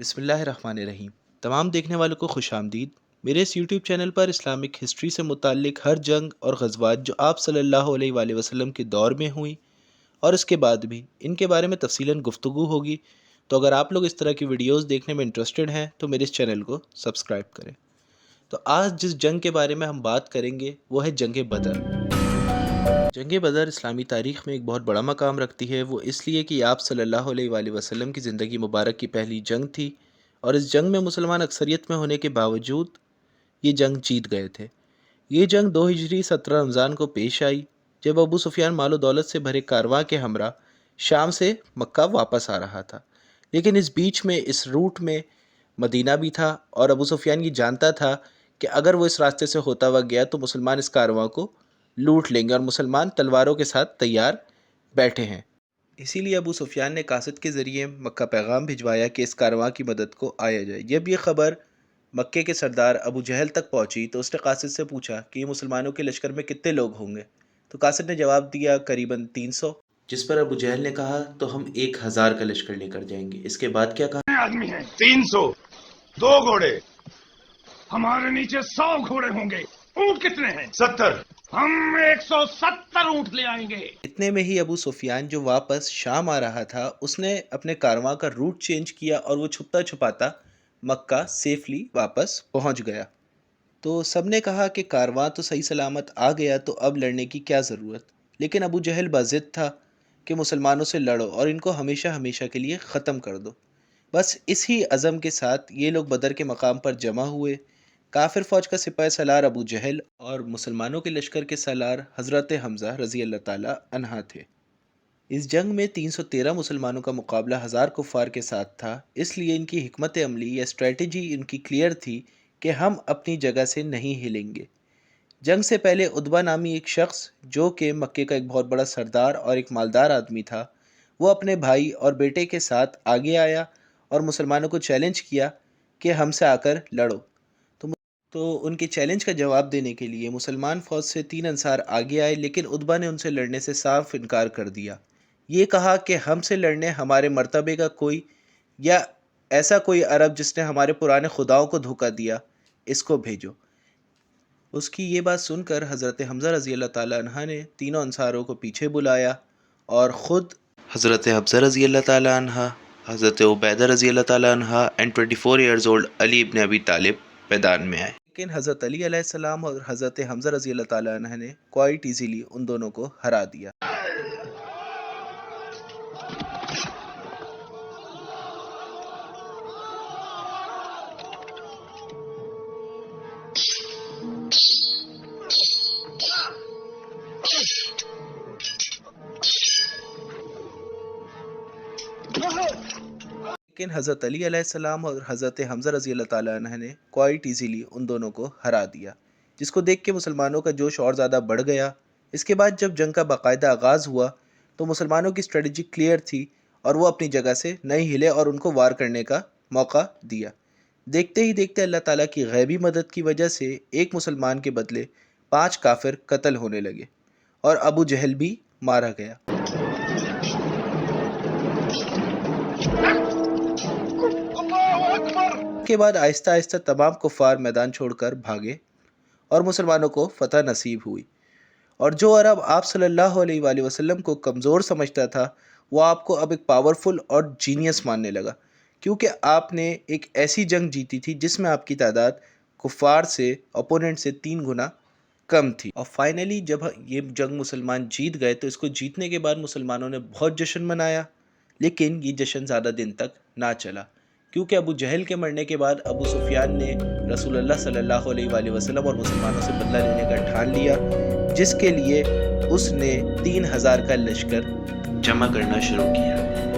بسم اللہ الرحمن الرحیم۔ تمام دیکھنے والوں کو خوش آمدید۔ میرے اس یوٹیوب چینل پر اسلامک ہسٹری سے متعلق ہر جنگ اور غزوات جو آپ صلی اللہ علیہ وآلہ وسلم کے دور میں ہوئیں اور اس کے بعد بھی ان کے بارے میں تفصیلاً گفتگو ہوگی، تو اگر آپ لوگ اس طرح کی ویڈیوز دیکھنے میں انٹرسٹڈ ہیں تو میرے اس چینل کو سبسکرائب کریں۔ تو آج جس جنگ کے بارے میں ہم بات کریں گے وہ ہے جنگ بدر۔ جنگ بدر اسلامی تاریخ میں ایک بہت بڑا مقام رکھتی ہے، وہ اس لیے کہ آپ صلی اللہ علیہ وآلہ وسلم کی زندگی مبارک کی پہلی جنگ تھی، اور اس جنگ میں مسلمان اکثریت میں ہونے کے باوجود یہ جنگ جیت گئے تھے۔ یہ جنگ 2 ہجری 17 رمضان کو پیش آئی، جب ابو سفیان مال و دولت سے بھرے کارواں کے ہمراہ شام سے مکہ واپس آ رہا تھا، لیکن اس بیچ میں اس روٹ میں مدینہ بھی تھا، اور ابو سفیان یہ جانتا تھا کہ اگر وہ اس راستے سے ہوتا ہوا گیا تو مسلمان اس کارواں کو لوٹ لیں گے، اور مسلمان تلواروں کے ساتھ تیار بیٹھے ہیں۔ اسی لیے ابو سفیان نے قاصد کے ذریعے مکہ پیغام بھجوایا کہ اس کارواں کی مدد کو آیا جائے۔ جب یہ خبر مکے کے سردار ابو جہل تک پہنچی تو اس نے قاصد سے پوچھا کہ یہ مسلمانوں کے لشکر میں کتنے لوگ ہوں گے؟ تو قاصد نے جواب دیا قریباً 300، جس پر ابو جہل نے کہا تو ہم 1000 کا لشکر لے کر جائیں گے۔ اس کے بعد کیا کہا؟ آدمی ہیں 300، 2 گھوڑے، ہمارے نیچے 100 گھوڑے ہوں گے، اونٹ کتنے ہیں؟ 70، ہم 170 اونٹ لے آئیں گے۔ اتنے میں ہی ابو سفیان جو واپس شام آ رہا تھا اس نے اپنے کارواں کا روٹ چینج کیا، اور وہ چھپتا چھپاتا مکہ سیفلی واپس پہنچ گیا۔ تو سب نے کہا کہ کارواں تو صحیح سلامت آ گیا، تو اب لڑنے کی کیا ضرورت؟ لیکن ابو جہل باضد تھا کہ مسلمانوں سے لڑو اور ان کو ہمیشہ ہمیشہ کے لیے ختم کر دو۔ بس اسی عزم کے ساتھ یہ لوگ بدر کے مقام پر جمع ہوئے۔ کافر فوج کا سپاہ سالار ابو جہل اور مسلمانوں کے لشکر کے سالار حضرت حمزہ رضی اللہ تعالی عنہ تھے۔ اس جنگ میں 313 مسلمانوں کا مقابلہ 1000 کفار کے ساتھ تھا، اس لیے ان کی حکمت عملی یا اسٹریٹجی ان کی کلیئر تھی کہ ہم اپنی جگہ سے نہیں ہلیں گے۔ جنگ سے پہلے عتبہ نامی ایک شخص جو کہ مکے کا ایک بہت بڑا سردار اور ایک مالدار آدمی تھا، وہ اپنے بھائی اور بیٹے کے ساتھ آگے آیا اور مسلمانوں کو چیلنج کیا کہ ہم سے آ کر لڑو۔ تو ان کے چیلنج کا جواب دینے کے لیے مسلمان فوج سے 3 انصار آگے آئے، لیکن عتبہ نے ان سے لڑنے سے صاف انکار کر دیا۔ یہ کہا کہ ہم سے لڑنے ہمارے مرتبے کا کوئی یا ایسا کوئی عرب جس نے ہمارے پرانے خداؤں کو دھوکہ دیا، اس کو بھیجو۔ اس کی یہ بات سن کر حضرت حمزہ رضی اللہ تعالی عنہ نے تینوں انصاروں کو پیچھے بلایا اور خود حضرت حمزہ رضی اللہ تعالی عنہ، حضرت عبیدہ رضی اللہ تعالی عنہ اینڈ 24 ایئرز اولڈ علی ابن ابی طالب میدان میں آئے، لیکن حضرت علی علیہ السلام اور حضرت حمزہ رضی اللہ تعالی عنہ نے کوائٹ ایزیلی ان دونوں کو ہرا دیا۔ لیکن حضرت علی علیہ السلام اور حضرت حمزہ رضی اللہ تعالی عنہ نے کوائٹ ایزیلی ان دونوں کو ہرا دیا، جس کو دیکھ کے مسلمانوں کا جوش اور زیادہ بڑھ گیا۔ اس کے بعد جب جنگ کا باقاعدہ آغاز ہوا تو مسلمانوں کی اسٹریٹجی کلیئر تھی، اور وہ اپنی جگہ سے نہیں ہلے اور ان کو وار کرنے کا موقع دیا۔ دیکھتے ہی دیکھتے اللہ تعالیٰ کی غیبی مدد کی وجہ سے ایک مسلمان کے بدلے 5 کافر قتل ہونے لگے، اور ابو جہل بھی مارا گیا۔ کے بعد آہستہ آہستہ تمام کفار میدان چھوڑ کر بھاگے اور مسلمانوں کو فتح نصیب ہوئی، اور جو عرب آپ صلی اللہ علیہ وآلہ وسلم کو کمزور سمجھتا تھا وہ آپ کو اب ایک پاورفل اور جینیس ماننے لگا، کیونکہ آپ نے ایک ایسی جنگ جیتی تھی جس میں آپ کی تعداد کفار سے، اپوننٹ سے 3 گنا کم تھی۔ اور فائنلی جب یہ جنگ مسلمان جیت گئے تو اس کو جیتنے کے بعد مسلمانوں نے بہت جشن منایا، لیکن یہ جشن زیادہ دن تک نہ چلا، کیونکہ ابو جہل کے مرنے کے بعد ابو سفیان نے رسول اللہ صلی اللہ علیہ وآلہ وسلم اور مسلمانوں سے بدلہ لینے کا ٹھان لیا، جس کے لیے اس نے 3000 کا لشکر جمع کرنا شروع کیا۔